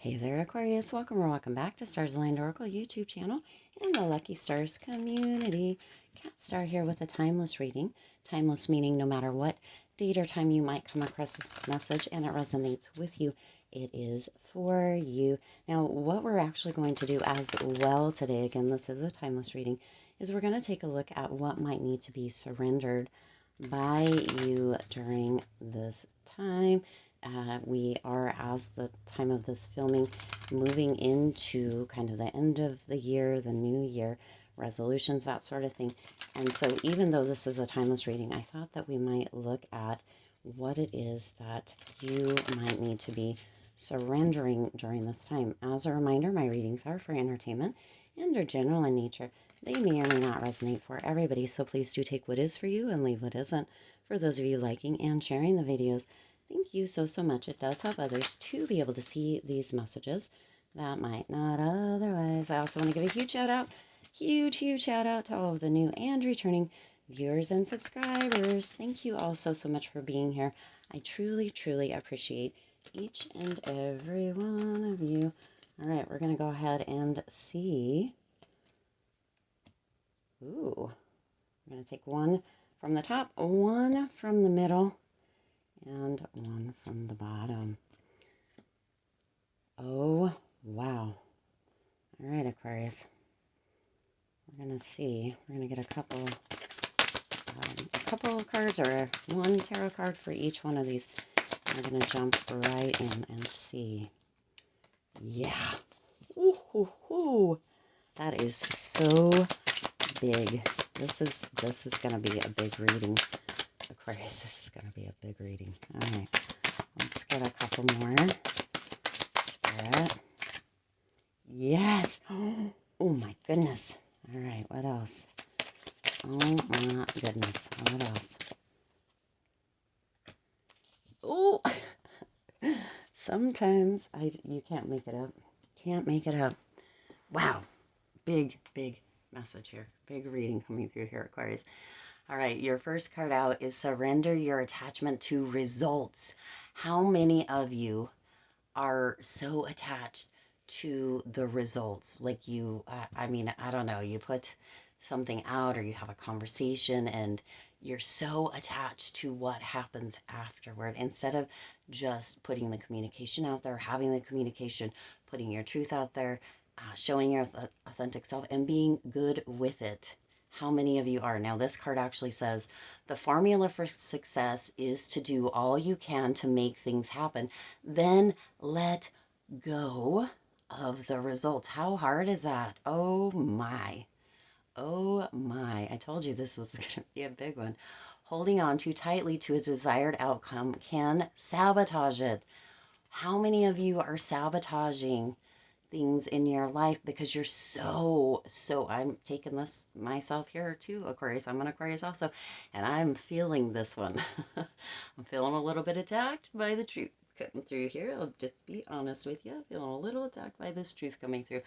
Hey there, Aquarius. Welcome or welcome back to Stars Aligned Oracle YouTube channel and the Lucky Stars community. Cat Star here with a timeless reading. Timeless meaning no matter what date or time you might come across this message and it resonates with you, it is for you. Now, what we're actually going to do as well today, again, this is a timeless reading, is we're going to take a look at what might need to be surrendered by you during this time. We are, as the time of this filming, moving into kind of the end of the year, the new year, resolutions, that sort of thing. And so even though this is a timeless reading, I thought that we might look at what it is that you might need to be surrendering during this time. As a reminder, my readings are for entertainment and are general in nature. They may or may not resonate for everybody, so please do take what is for you and leave what isn't. For those of you liking and sharing the videos, thank you so much. It does help others to be able to see these messages that might not otherwise. I also want to give a huge shout out, huge shout out to all of the new and returning viewers and subscribers. Thank you all so much for being here. I truly appreciate each and every one of you. All right, we're going to go ahead and see. Ooh, we're going to take one from the top, one from the middle, and one from the bottom. Oh, wow. All right, Aquarius. We're going to see. We're going to get a couple cards, or one tarot card for each one of these. We're going to jump right in and see. Yeah. Ooh. That is so big. This is going to be a big reading. Aquarius, this is going to be a big reading. All right. Let's get a couple more. Spirit. Yes. Oh my goodness. All right. What else? Oh my goodness. What else? Oh. Sometimes you can't make it up. Can't make it up. Wow. Big message here. Big reading coming through here, Aquarius. All right, your first card out is surrender your attachment to results. How many of you are so attached to the results? Like you, I mean, I don't know, you put something out or you have a conversation and you're so attached to what happens afterward instead of just putting the communication out there, having the communication, putting your truth out there, showing your authentic self and being good with it. How many of you are? Now, this card actually says the formula for success is to do all you can to make things happen. Then let go of the results. How hard is that? Oh my. Oh my. I told you this was going to be a big one. Holding on too tightly to a desired outcome can sabotage it. How many of you are sabotaging things in your life because you're so I'm taking this myself here too, Aquarius. I'm an Aquarius also, and I'm feeling this one. I'm feeling a little bit attacked by the truth coming through here. I'll just be honest with you. Feeling a little attacked by this truth coming through.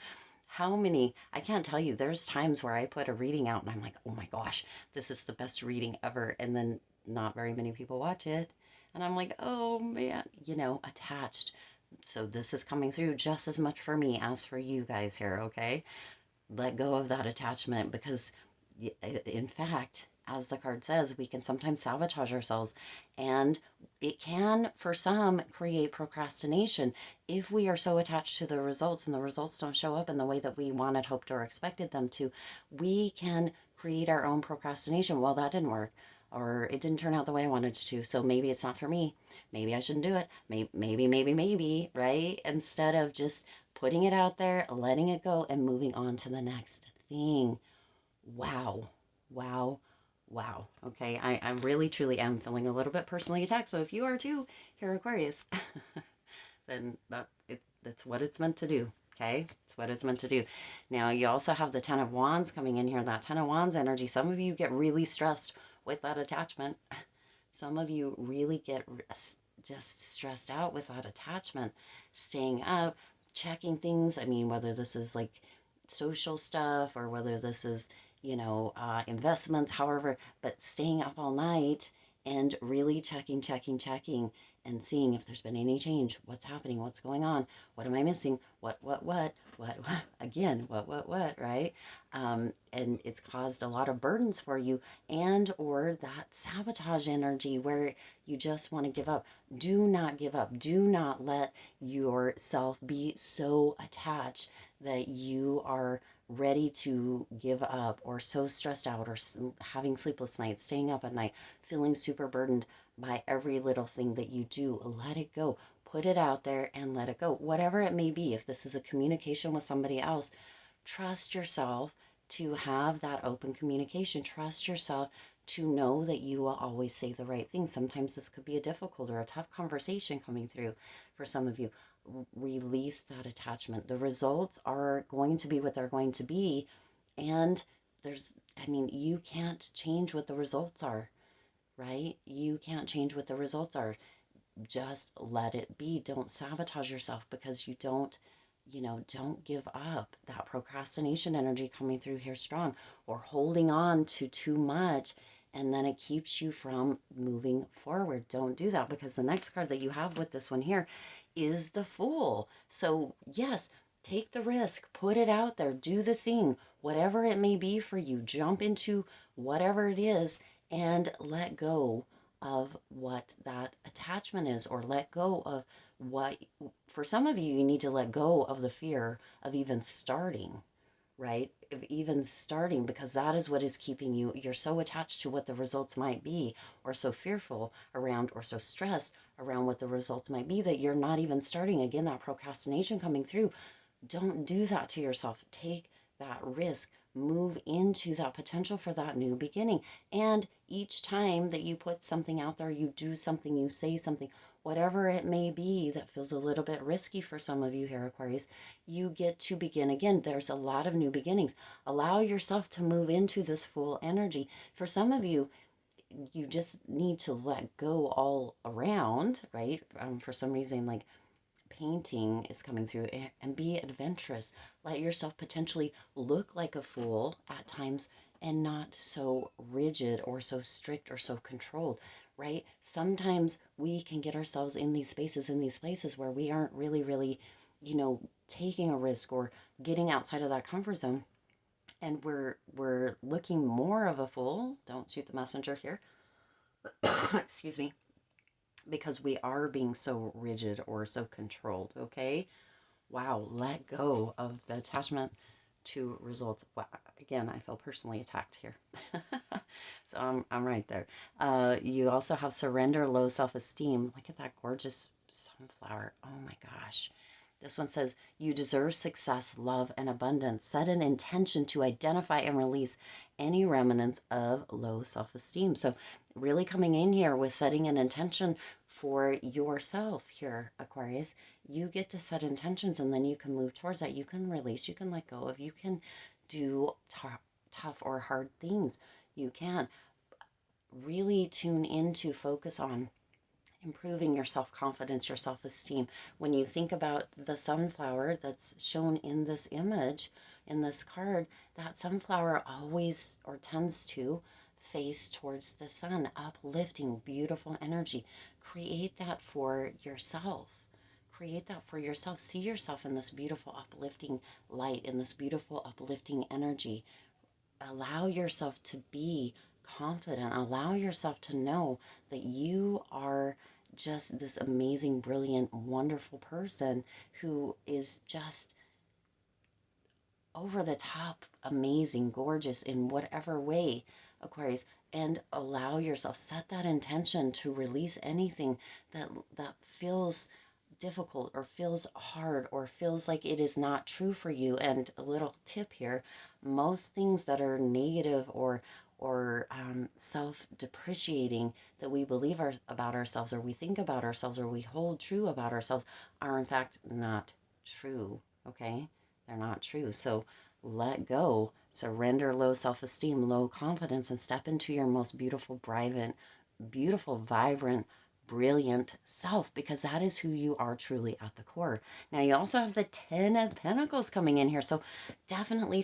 How many, I can't tell you, there's times where I put a reading out and I'm like, oh my gosh, this is the best reading ever, and then not very many people watch it, and I'm like, oh man, attached. So this is coming through just as much for me as for you guys here, okay? Let go of that attachment, because in fact, as the card says, we can sometimes sabotage ourselves, and it can, for some, create procrastination. If we are so attached to the results and the results don't show up in the way that we wanted, hoped, or expected them to, we can create our own procrastination. Well, that didn't work, or it didn't turn out the way I wanted it to, so maybe it's not for me. Maybe I shouldn't do it. Maybe, right? Instead of just putting it out there, letting it go, and moving on to the next thing. Wow. Okay, I really truly am feeling a little bit personally attacked. So if you are too, here, Aquarius, then that's what it's meant to do. Okay, it's what it's meant to do. Now, you also have the Ten of Wands coming in here. That Ten of Wands energy, some of you get really stressed with that attachment. Some of you really get just stressed out with that attachment, staying up, checking things. I mean, whether this is like social stuff or whether this is, investments, however, but staying up all night and really checking and seeing if there's been any change. What's happening? What's going on? What am I missing? What, again, what, right? And it's caused a lot of burdens for you, and or that sabotage energy where you just want to give up. Do not give up. Do not let yourself be so attached that you are ready to give up, or so stressed out, or having sleepless nights, staying up at night, feeling super burdened by every little thing that you do. Let it go. Put it out there and let it go. Whatever it may be, if this is a communication with somebody else, trust yourself to have that open communication. Trust yourself to know that you will always say the right thing. Sometimes this could be a difficult or a tough conversation coming through for some of you. Release that attachment. The results are going to be what they're going to be. And you can't change what the results are, right? You can't change what the results are. Just let it be. Don't sabotage yourself because don't give up. That procrastination energy coming through here strong, or holding on to too much, and then it keeps you from moving forward. Don't do that, because the next card that you have with this one here is the Fool. So yes, take the risk, put it out there, do the thing, whatever it may be for you. Jump into whatever it is and let go of what that attachment is, or let go of what, for some of you, you need to let go of the fear of even starting, right? Of even starting, because that is what is keeping you. You're so attached to what the results might be, or so fearful around, or so stressed around what the results might be, that you're not even starting. Again, that procrastination coming through. Don't do that to yourself. Take that risk. Move into that potential for that new beginning. And each time that you put something out there, you do something, you say something, whatever it may be that feels a little bit risky for some of you here, Aquarius, you get to begin again. There's a lot of new beginnings. Allow yourself to move into this Fool energy. For some of you, you just need to let go all around, right? For some reason, like painting is coming through, and be adventurous. Let yourself potentially look like a fool at times, and not so rigid or so strict or so controlled, right? Sometimes we can get ourselves in these places where we aren't really, taking a risk or getting outside of that comfort zone. And we're looking more of a fool. Don't shoot the messenger here. Excuse me, because we are being so rigid or so controlled, okay? Wow, let go of the attachment to results. Wow, again, I feel personally attacked here. So I'm right there. You also have surrender, low self-esteem. Look at that gorgeous sunflower. Oh my gosh. This one says, you deserve success, love, and abundance. Set an intention to identify and release any remnants of low self-esteem. So really coming in here with setting an intention for yourself here, Aquarius. You get to set intentions, and then you can move towards that. You can release, you can let go of, you can do tough or hard things. You can really tune in to focus on improving your self-confidence, your self-esteem. When you think about the sunflower that's shown in this image, in this card, that sunflower always, or tends to, face towards the sun, uplifting, beautiful energy. Create that for yourself. Create that for yourself. See yourself in this beautiful, uplifting light, in this beautiful, uplifting energy. Allow yourself to be confident. Allow yourself to know that you are just this amazing, brilliant, wonderful person who is just over the top, amazing, gorgeous in whatever way, Aquarius. And allow yourself, set that intention to release anything that feels difficult, or feels hard, or feels like it is not true for you. And a little tip here, most things that are negative or self-depreciating that we believe about ourselves, or we think about ourselves, or we hold true about ourselves, are in fact not true, okay? They're not true. So let go, surrender low self-esteem, low confidence, and step into your most beautiful, vibrant, brilliant self, because that is who you are truly at the core. Now you also have the 10 of Pentacles coming in here, so definitely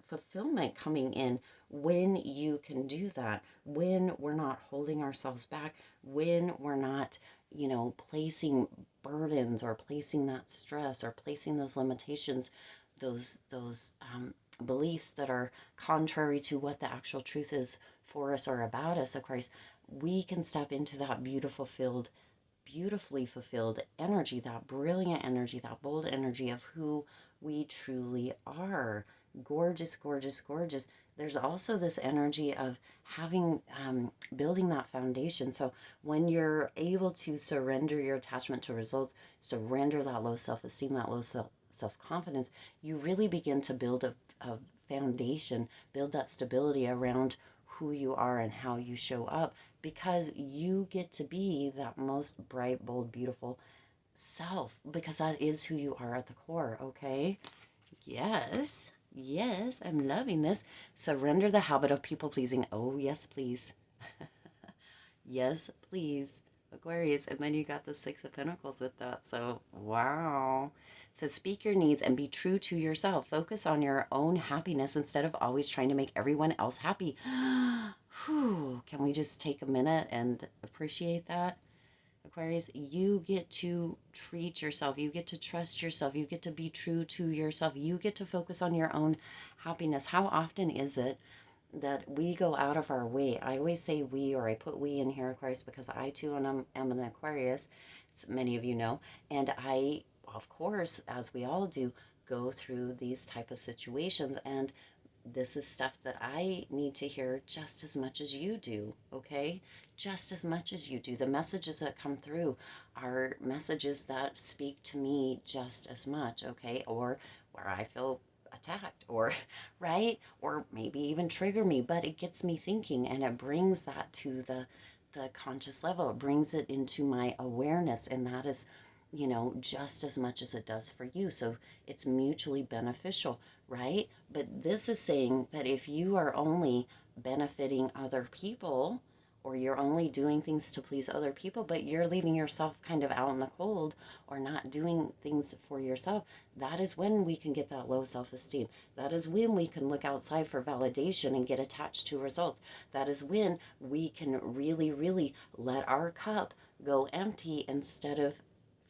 fulfillment coming in when you can do that, when we're not holding ourselves back, when we're not, placing burdens or placing that stress or placing those limitations, those beliefs that are contrary to what the actual truth is for us or about us, Aquarius. We can step into that beautifully fulfilled energy, that brilliant energy, that bold energy of who we truly are. Gorgeous, gorgeous, gorgeous. There's also this energy of having, building that foundation. So when you're able to surrender your attachment to results, surrender that low self-esteem, that low self-confidence, you really begin to build a foundation, build that stability around who you are and how you show up, because you get to be that most bright, bold, beautiful self, because that is who you are at the core, okay? Yes, yes, I'm loving this. Surrender the habit of people pleasing. Oh, yes, please. Yes, please. Aquarius. And then you got the Six of Pentacles with that. So, wow. So speak your needs and be true to yourself. Focus on your own happiness instead of always trying to make everyone else happy. Whew. Can we just take a minute and appreciate that? Aquarius, you get to treat yourself. You get to trust yourself. You get to be true to yourself. You get to focus on your own happiness. How often is it that we go out of our way? I always say we, or I put we in here, Aquarius, because I too am an Aquarius, as many of you know. And I, of course, as we all do, go through these type of situations. And this is stuff that I need to hear just as much as you do, okay? Just as much as you do. The messages that come through are messages that speak to me just as much, okay? Or where I feel attacked, or right, or maybe even trigger me, but it gets me thinking, and it brings that to the conscious level. It brings it into my awareness, and that is, just as much as it does for you. So it's mutually beneficial, right? But this is saying that if you are only benefiting other people, or you're only doing things to please other people, but you're leaving yourself kind of out in the cold, or not doing things for yourself, that is when we can get that low self-esteem. That is when we can look outside for validation and get attached to results. That is when we can really, really let our cup go empty instead of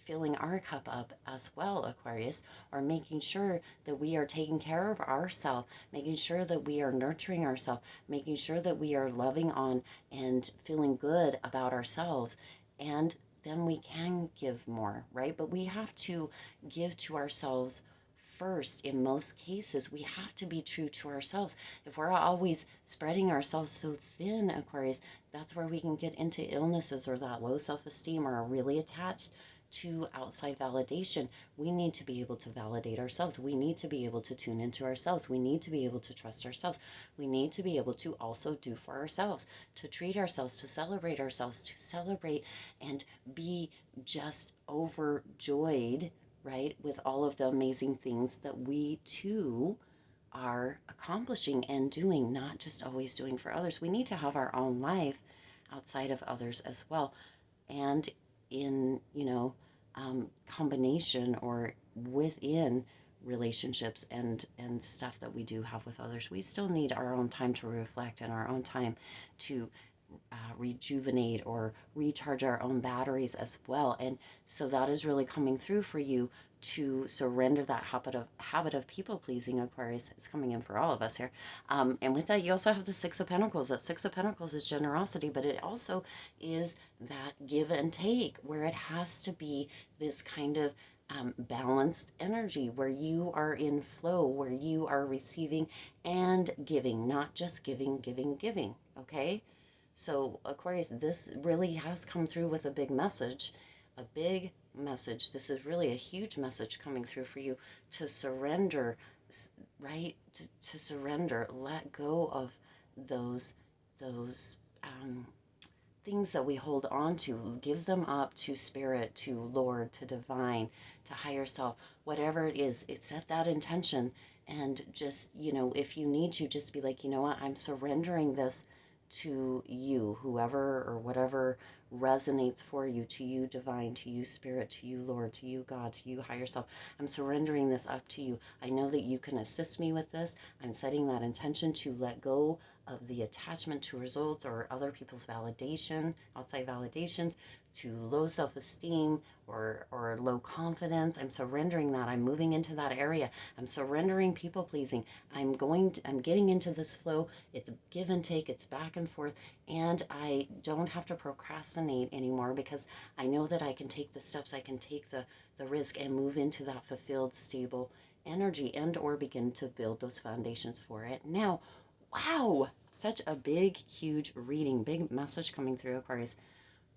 filling our cup up as well, Aquarius, or making sure that we are taking care of ourselves, making sure that we are nurturing ourselves, making sure that we are loving on and feeling good about ourselves. And then we can give more, right? But we have to give to ourselves first. In most cases, we have to be true to ourselves. If we're always spreading ourselves so thin, Aquarius, that's where we can get into illnesses or that low self-esteem, or are really attached to outside validation. We need to be able to validate ourselves. We need to be able to tune into ourselves. We need to be able to trust ourselves. We need to be able to also do for ourselves, to treat ourselves, to celebrate ourselves, to celebrate and be just overjoyed, right, with all of the amazing things that we too are accomplishing and doing, not just always doing for others. We need to have our own life outside of others as well. And in, combination or within relationships and stuff that we do have with others, we still need our own time to reflect and our own time to rejuvenate or recharge our own batteries as well. And so that is really coming through for you, to surrender that habit of people pleasing, Aquarius. It's coming in for all of us here. And with that, you also have the Six of Pentacles. That Six of Pentacles is generosity, but it also is that give and take, where it has to be this kind of balanced energy, where you are in flow, where you are receiving and giving, not just giving, giving, giving. Okay. So Aquarius, this really has come through with a big message, a big message. This is really a huge message coming through for you, to surrender, right? To surrender, let go of those things that we hold on to. Give them up to spirit, to Lord, to divine, to higher self, whatever it is. It's set that intention, and just, if you need to, just be like, you know what, I'm surrendering this to you, whoever or whatever resonates for you, to you divine, to you spirit, to you Lord, to you God, to you higher self. I'm surrendering this up to you. I know that you can assist me with this. I'm setting that intention to let go of the attachment to results or other people's validation, outside validations, to low self-esteem or low confidence. I'm surrendering that. I'm moving into that area. I'm surrendering people pleasing. I'm getting into this flow. It's give and take, it's back and forth, and I don't have to procrastinate anymore because I know that I can take the steps, I can take the risk and move into that fulfilled, stable energy and or begin to build those foundations for it now. Wow, such a big, huge reading, big message coming through, Aquarius.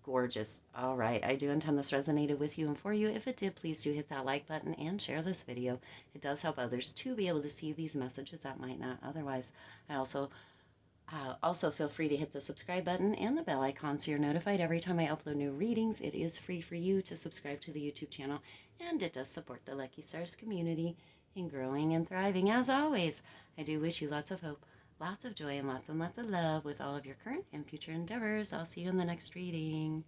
Gorgeous. All right, I do intend this resonated with you and for you. If it did, please do hit that like button and share this video. It does help others to be able to see these messages that might not otherwise. I also feel free to hit the subscribe button and the bell icon so you're notified every time I upload new readings. It is free for you to subscribe to the YouTube channel, and it does support the Lucky Stars community in growing and thriving. As always, I do wish you lots of hope, lots of joy, and lots of love with all of your current and future endeavors. I'll see you in the next reading.